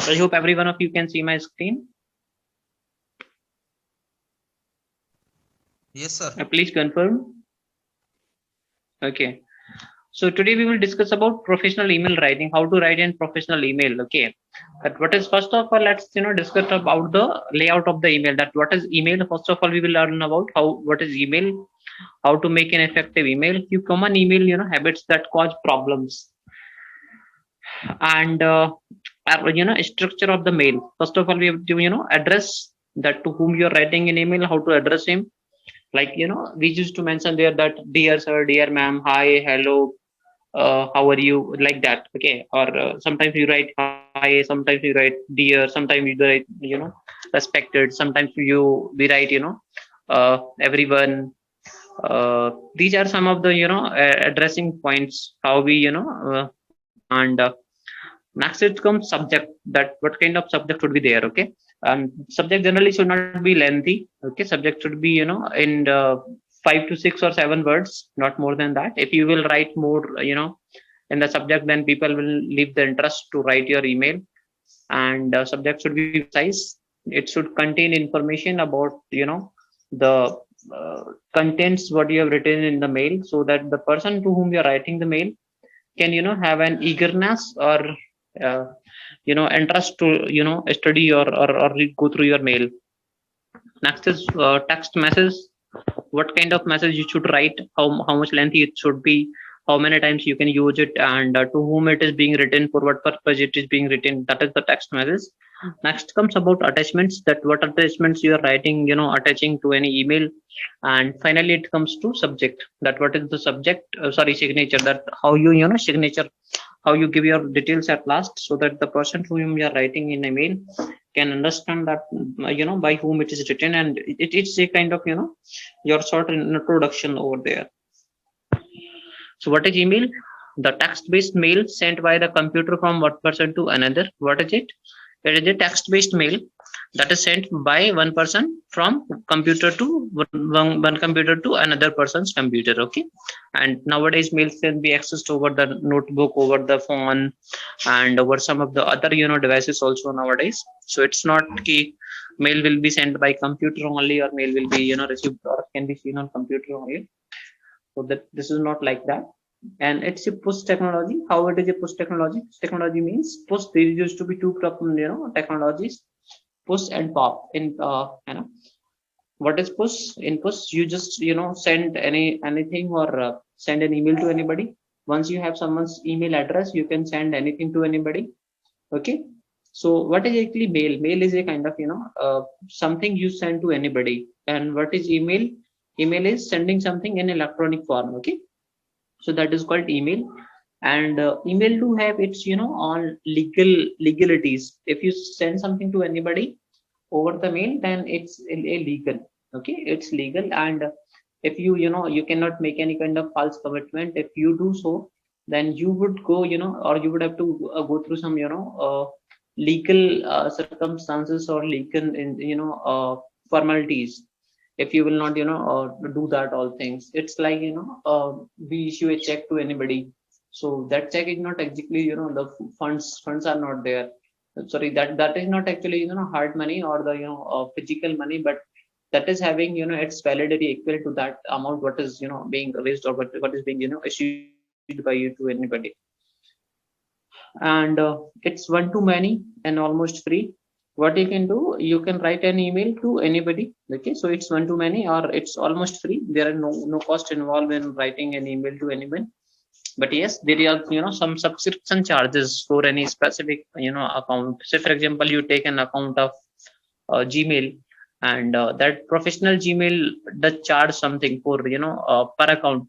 I hope every one of you can see my screen. Yes, sir. Please confirm. Okay. So today we will discuss about professional email writing, how to write in professional email. Okay. But what is, first of all, let's discuss about the layout of the email. That what is email? First of all, we will learn about what is email, how to make an effective email, few common email habits that cause problems, and structure of the mail. First of all, we have to address that to whom you're writing an email, how to address him. Like we used to mention there that dear sir, dear ma'am, hi, hello, how are you, like that. Okay. Or sometimes you write hi, sometimes you write dear, sometimes you write respected, sometimes we write everyone. These are some of the addressing points how we and next it comes subject, that what kind of subject should be there. Okay. Subject generally should not be lengthy. Okay. Subject should be in 5 to 6 or 7 words, not more than that. If you will write more in the subject, then people will leave the interest to write your email. And subject should be precise. It should contain information about the contents what you have written in the mail, so that the person to whom you are writing the mail can have an eagerness or uh, interest to study or go through your mail. Next is text message. What kind of message you should write, how much lengthy it should be, how many times you can use it, and to whom it is being written, for what purpose it is being written. That is the text message. Next comes about attachments, that what attachments you are writing, attaching to any email. And finally it comes to subject, that what is the subject, sorry, signature, that how signature, how you give your details at last, so that the person to whom you are writing in a mail can understand that by whom it is written. And it's a kind of your sort of introduction over there. So what is email? The text-based mail sent by the computer from one person to another. What is it? It is a text-based mail that is sent by one person from computer to one computer to another person's computer. Okay. And nowadays mails can be accessed over the notebook, over the phone, and over some of the other devices also nowadays. So it's not key mail will be sent by computer only, or mail will be received or can be seen on computer only. So that this is not like that. And it's a push technology. How it is a push technology? Technology means push. There used to be two technologies, push and pop. In what is push? In push you just send anything, or send an email to anybody. Once you have someone's email address, you can send anything to anybody. Okay. So what is actually mail? Mail is a kind of something you send to anybody. And what is email? Email is sending something in electronic form. Okay. So that is called email. And email do have its on legalities. If you send something to anybody over the mail, then it's illegal. Okay. It's legal. And if you cannot make any kind of false commitment. If you do so, then you would go or you would have to go through some legal circumstances, or legal formalities, if you will not do that all things. It's like we issue a check to anybody, so that check is not exactly the funds are not there. Sorry, that is not actually hard money, or the physical money, but that is having its validity equal to that amount what is being raised, or what is being issued by you to anybody. And it's one to many and almost free. What you can do, you can write an email to anybody. Okay. So it's one to many, or it's almost free. There are no cost involved in writing an email to anyone. But yes, there are some subscription charges for any specific account. Say for example, you take an account of Gmail, and that professional Gmail does charge something for per account.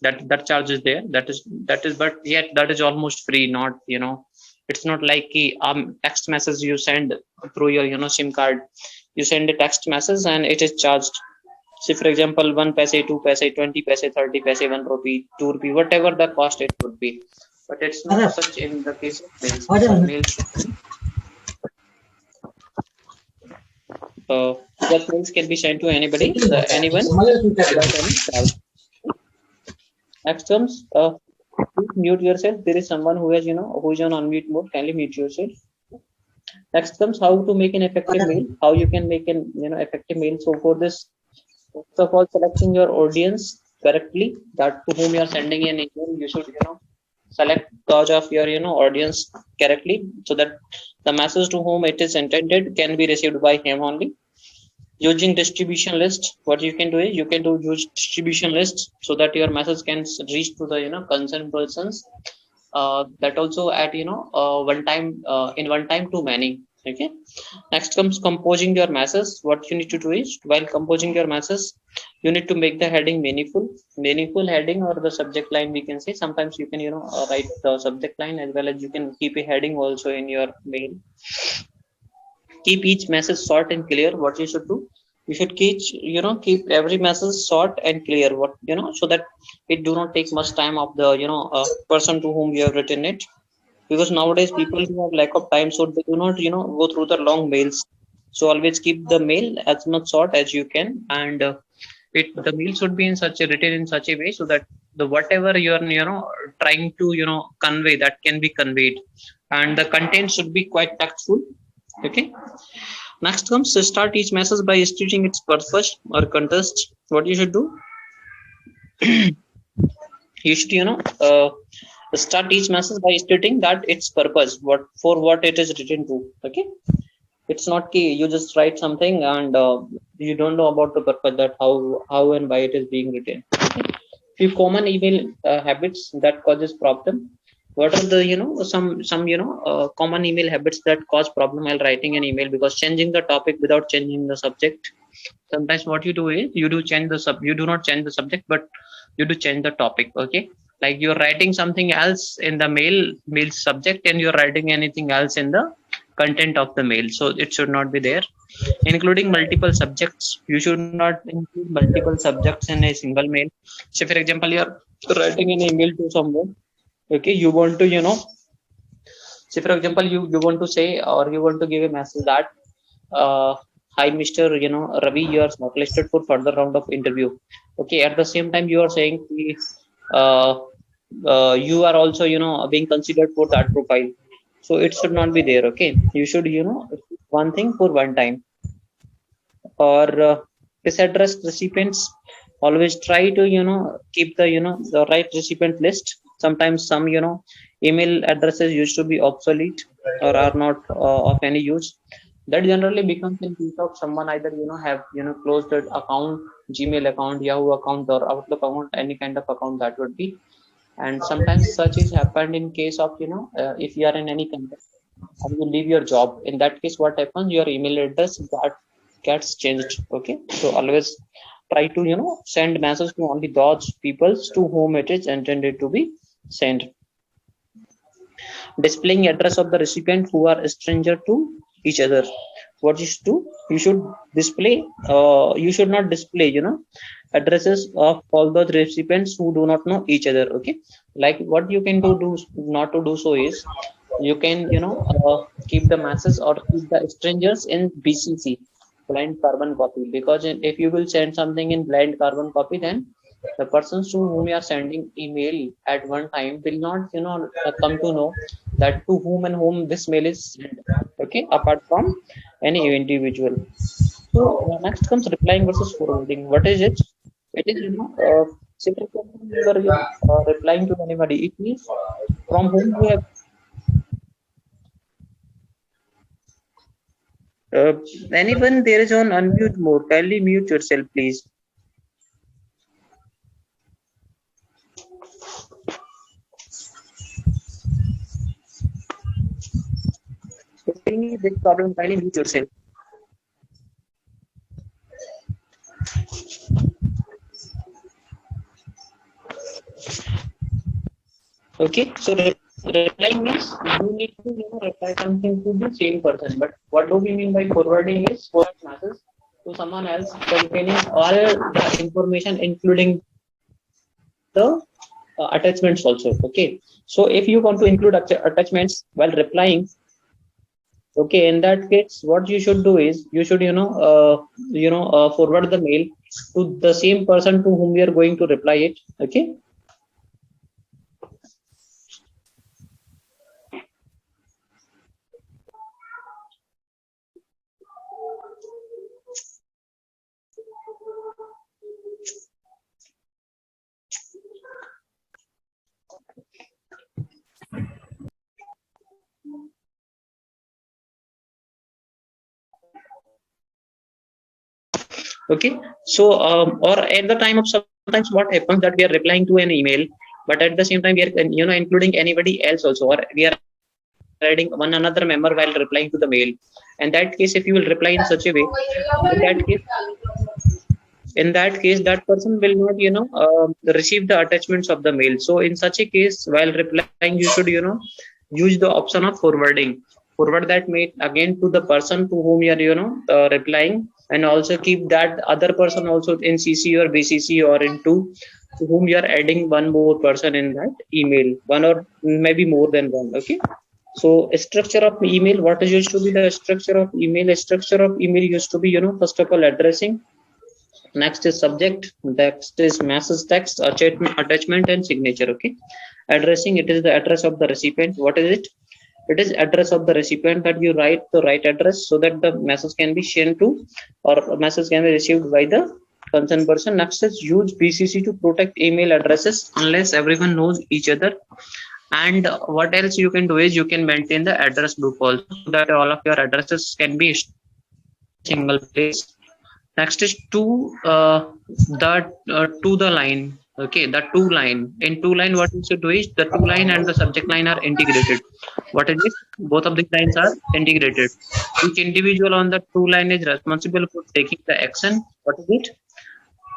That charge is there. That is but yet that is almost free. Not it's not like a text message you send through your SIM card. You send a text message and it is charged. Say for example, 1 paise, 2 paise, 20 paise, 30 paise, 1 rupee, 2 rupee, whatever the cost it would be. But it's not such in the case of mails. That mails can be sent to anybody, anyone, without any charge. Next comes mute yourself. There is someone who has who is on unmute mode. Kindly mute yourself. Next comes how to make an effective mail, how you can make an effective mail. So for this, first of all, selecting your audience correctly, that to whom you are sending an email, you should select gauge of your audience correctly, so that the message to whom it is intended can be received by him only. Using distribution list, what you can do is you can use distribution list so that your message can reach to the concerned persons, that also at one time, in one time too many. Okay. Next comes composing your message. What you need to do is, while composing your message, you need to make the heading meaningful heading, or the subject line, we can say. Sometimes you can write the subject line as well as you can keep a heading also in your mail. Keep each message short and clear. What you should do, you should keep every message short and clear, what so that it do not take much time of the person to whom you have written it, because nowadays people who have lack of time, so they do not go through the long mails. So always keep the mail as much short as you can, and the mail should be in such a written in such a way so that the whatever you're trying to convey, that can be conveyed, and the content should be quite tactful. Okay. Next comes to start each message by stating its purpose or context. What you should do, you should start each message by stating that its purpose, what it is written to. Okay. It's not key you just write something and you don't know about the purpose, that how and why it is being written. Okay. Few common email habits that causes problem. What are the some common email habits that cause problem while writing an email? Because changing the topic without changing the subject. Sometimes what you do is you do not change the subject, but you do change the topic. Okay. Like you're writing something else in the mail subject, and you're writing anything else in the content of the mail, so it should not be there. Including multiple subjects, you should not include multiple subjects in a single mail. So for example, you're writing an email to someone. Okay. You want to say for example, you want to say, or you want to give a message that, uh, hi Mr. Ravi, you are shortlisted for further round of interview. Okay. At the same time, you are saying, uh, you are also being considered for that profile. So it should not be there. Okay. You should one thing for one time. Or disaddress recipients, always try to keep the the right recipient list. Sometimes some email addresses used to be obsolete or are not of any use. That generally becomes in case of someone either have closed an account, Gmail account, Yahoo account, or Outlook account, any kind of account that would be. And sometimes such is happened in case of if you are in any company and you leave your job. In that case, what happens, your email address that gets changed. Okay. So always try to send message to only those people to whom it is intended to be sent. Displaying address of the recipient who are a stranger to each other. What you should do, you should display, you should not display addresses of all those recipients who do not know each other. Okay. Like what you can do not to do so is, you can keep the masses or keep the strangers in BCC, blind carbon copy. Because if you will send something in blind carbon copy, then the persons to whom you are sending email at one time will not come to know that to whom and whom this mail is sent. Okay. Apart from any individual. So next comes replying versus forwarding. What is it? It is simply you are replying to anybody, it means from whom you have Uh, anyone there is on unmute mode. Kindly mute yourself, please. Any big problem, kindly mute yourself. Okay, so replying means you need to reply something to the same person. But what do we mean by forwarding is forward messages to someone else containing all the information, including the attachments also. Okay, so if you want to include attachments while replying, okay, in that case, what you should do is you should forward the mail to the same person to whom you are going to reply it. Okay. Okay, so or at the time of sometimes what happens that we are replying to an email, but at the same time we are including anybody else also, or we are adding one another member while replying to the mail. In that case, if you will reply in such a way, in that case that person will not receive the attachments of the mail. So in such a case, while replying, you should use the option of forward that mail again to the person to whom you are replying, and also keep that other person also in CC or BCC, or into to whom you are adding one more person in that email, one or maybe more than one. Okay, so a structure of email, what is used to be the structure of email? A structure of email used to be first of all addressing. Next is subject. Next is message text, attachment, and signature. Okay, addressing, it is the address of the recipient. What is it? It is address of the recipient, that you write the right address so that the message can be sent to, or message can be received by the concerned person. Next is use BCC to protect email addresses unless everyone knows each other. And what else you can do is you can maintain the address book also, so that all of your addresses can be stored in a single place. Next is to the line. Okay, the two line. In two line, what you should do is the two line and the subject line are integrated. What is it? Both of these lines are integrated. Each individual on the two line is responsible for taking the action. What is it?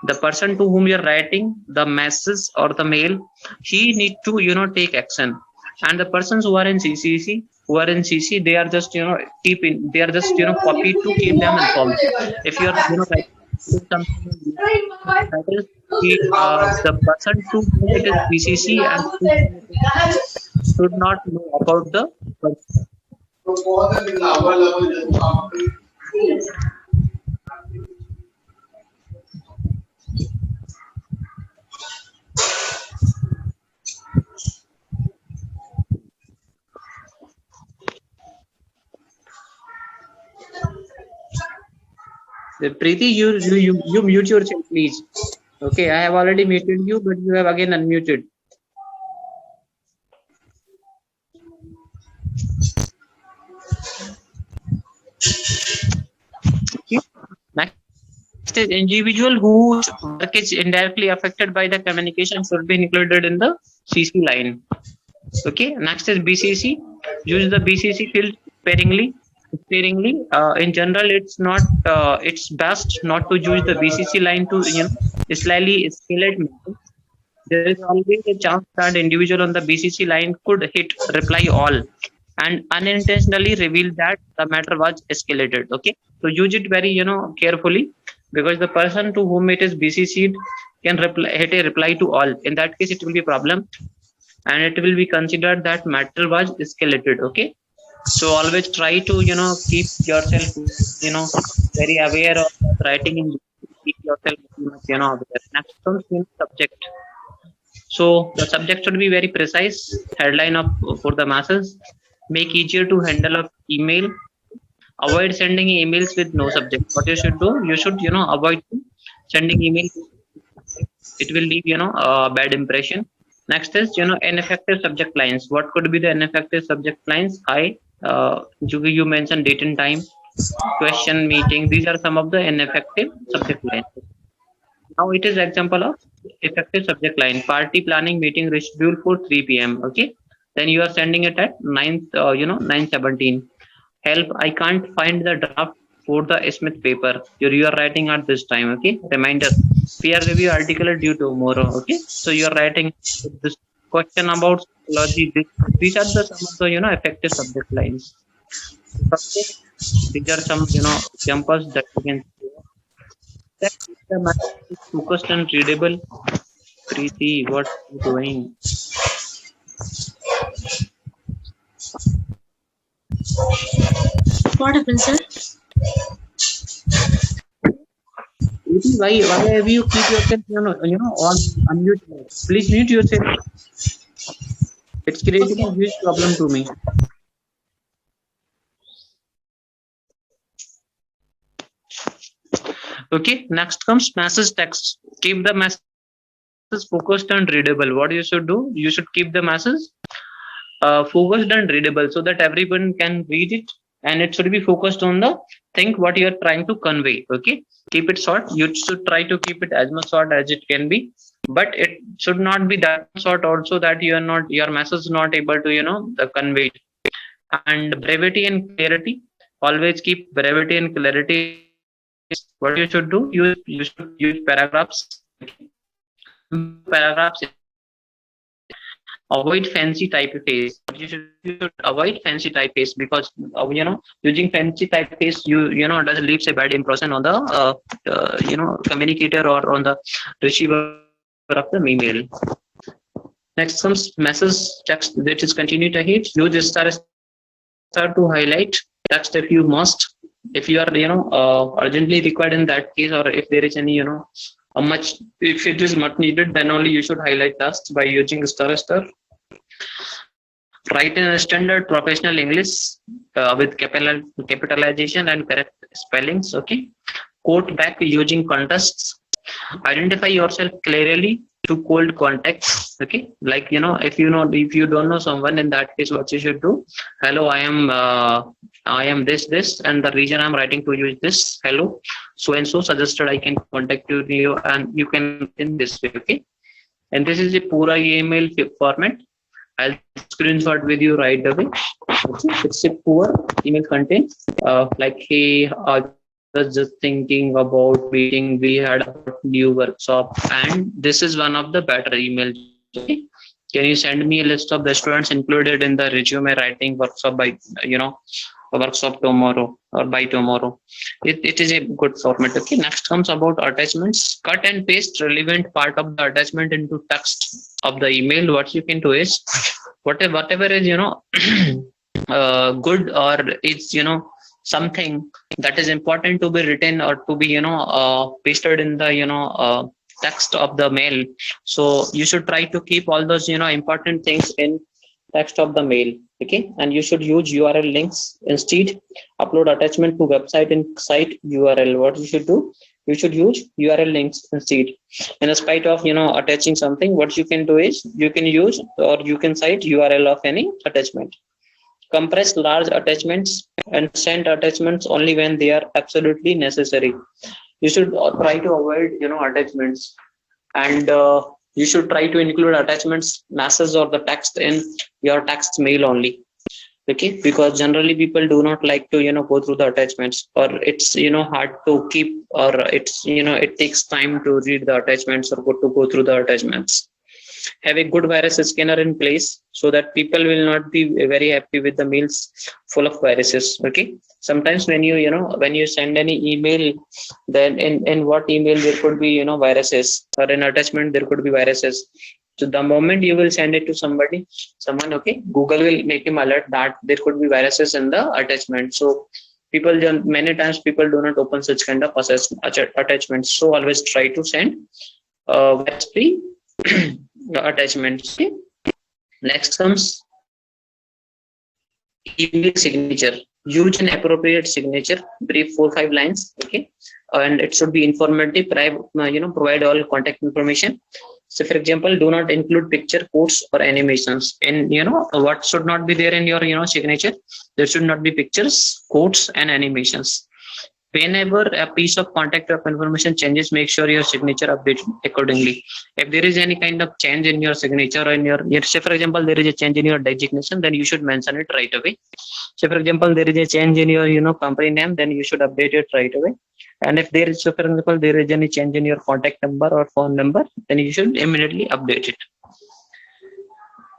The person to whom you're writing the message or the mail, he need to take action. And the persons who are in CC, they are just they are just copied to keep them informed. If you're writing something in that is the person to whom it is BCC and to whom it is should not know about the. Preeti, you mute yourself, please. Okay, I have already muted you, but you have again unmuted. Next is individual whose work is indirectly affected by the communication should be included in the CC line. Okay. Next is BCC. Use the BCC field sparingly. In general, it's best not to use the BCC line to slightly escalate matters. There is always a chance that individual on the BCC line could hit reply all and unintentionally reveal that the matter was escalated. Okay, so use it very carefully, because the person to whom it is BCC'd can hit a reply to all. In that case, it will be a problem, and it will be considered that matter was escalated. Okay, so always try to keep yourself very aware of writing in. Keep yourself aware. Next comes subject. So the subject should be very precise. Headline of for the masses. Make easier to handle of email. Avoid sending emails with no subject. What you should do? You should avoid sending email. It will leave a bad impression. Next is ineffective subject lines. What could be the ineffective subject lines? You mentioned date and time, question, meeting. These are some of the ineffective subject lines. Now it is example of effective subject line. Party planning meeting rescheduled for 3 p.m. Okay. Then you are sending it at 9:17. Help, I can't find the draft for the Smith paper. You are writing at this time. Okay. Reminder. Peer review article due tomorrow. Okay. So you are writing this question about psychology. These are the some of the effective subject lines. These are some examples that you can see. That the matter is focused and readable. Preeti, what are you doing? What happened, sir? Preeti, why have you keep yourself on unmute? Please mute yourself. It's creating a huge problem to me. Okay, next comes message text. Keep the message focused and readable. What you should do? You should keep the message focused and readable so that everyone can read it and it should be focused on the think what you are trying to convey. Okay, keep it short. You should try to keep it as much short as it can be, but it should not be that short also that you are not, your message is not able to convey it. And brevity and clarity, always keep brevity and clarity in your emails. What you should do, you should use paragraphs. Okay, simple paragraphs is okay. Avoid fancy typeface. What you should avoid fancy typeface, because using fancy typeface, does leaves a bad impression on the communicator or on the receiver of the email. Next comes message text, that is continue to hit. Use star to highlight text if you must. If you are urgently required in that case, or if there is any a much, if it is much needed, then only you should highlight text by using star. Write in a standard professional English with capitalization and correct spellings. Okay, quote back using contests. Identify yourself clearly to cold context. Okay, like if you don't know someone, in that case what you should do: hello, I am this, and the reason I'm writing to you is this. Hello, so and so suggested I can contact you, and you can in this way. Okay, and this is a pura email format. I'll screenshot with you right away. Okay. It's a poor email content. Like, hey, I was just thinking about meeting we had a new workshop, and this is one of the better emails. Okay. Can you send me a list of the students included in the resume writing workshop by a workshop tomorrow or by tomorrow? It is a good format. Okay. Next comes about attachments. Cut and paste relevant part of the attachment into text of the email. What you can do is whatever is good, or it's something that is important to be written or to be pasted in the text of the mail. So you should try to keep all those important things in text of the mail. Okay, and you should use URL links instead. Upload attachment to website and site URL. What you should do, you should use URL links instead. In spite of attaching something, what you can do is you can use or you can cite URL of any attachment. Compress large attachments and send attachments only when they are absolutely necessary. You should try to avoid attachments, and you should try to include attachments, messages, or the text in your text mail only. Okay, because generally people do not like to go through the attachments, or it's hard to keep, or it's it takes time to read the attachments or go through the attachments. Have a good virus scanner in place so that people will not be very happy with the mails full of viruses. Okay, sometimes when when you send any email, then in what email there could be viruses, or in attachment there could be viruses. So the moment you will send it to someone, okay, Google will make him alert that there could be viruses in the attachment. So many times people do not open such kind of attachments. So always try to send virus-free attachments. Okay. Next comes email signature. Use an appropriate signature, brief 4-5 lines. Okay, and it should be informative. Provide all contact information. So, for example, do not include picture, quotes, or animations. And what should not be there in your signature? There should not be pictures, quotes, and animations. Whenever a piece of contact or information changes, make sure your signature updates accordingly. If there is any kind of change in your signature or in your say, for example, there is a change in your designation, then you should mention it right away. So, for example, there is a change in your company name, then you should update it right away. And if there is, so for example, there is any change in your contact number or phone number, then you should immediately update it.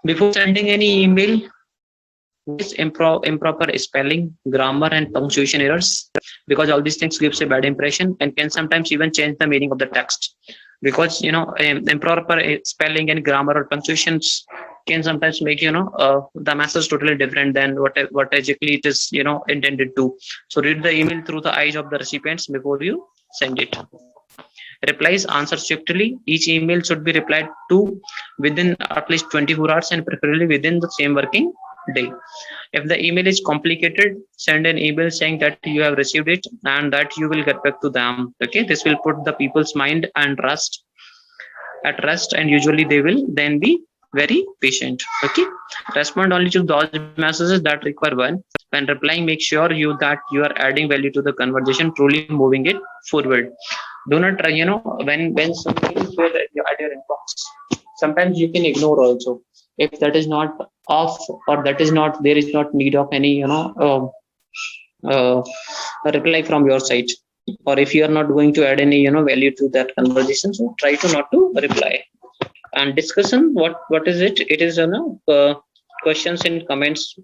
Before sending any email, is improper spelling, grammar, and punctuation errors, because all these things gives a bad impression and can sometimes even change the meaning of the text. Because improper spelling and grammar or punctuations can sometimes make the message totally different than what exactly it is intended to. So read the email through the eyes of the recipients before you send it. Replies, answer swiftly. Each email should be replied to within at least 24 hours and preferably within the same working day. If the email is complicated, send an email saying that you have received it and that you will get back to them. Okay, this will put the people's mind and at rest, and usually they will then be very patient. Okay, respond only to those messages that require one. When replying, make sure that you are adding value to the conversation, truly moving it forward. Do not try, when something is there at your inbox, sometimes you can ignore also, if that is not off, or that is not, there is not need of any, reply from your side, or if you are not going to add any, value to that conversation, so try to not to reply. And discussion, what is it? It is, questions and comments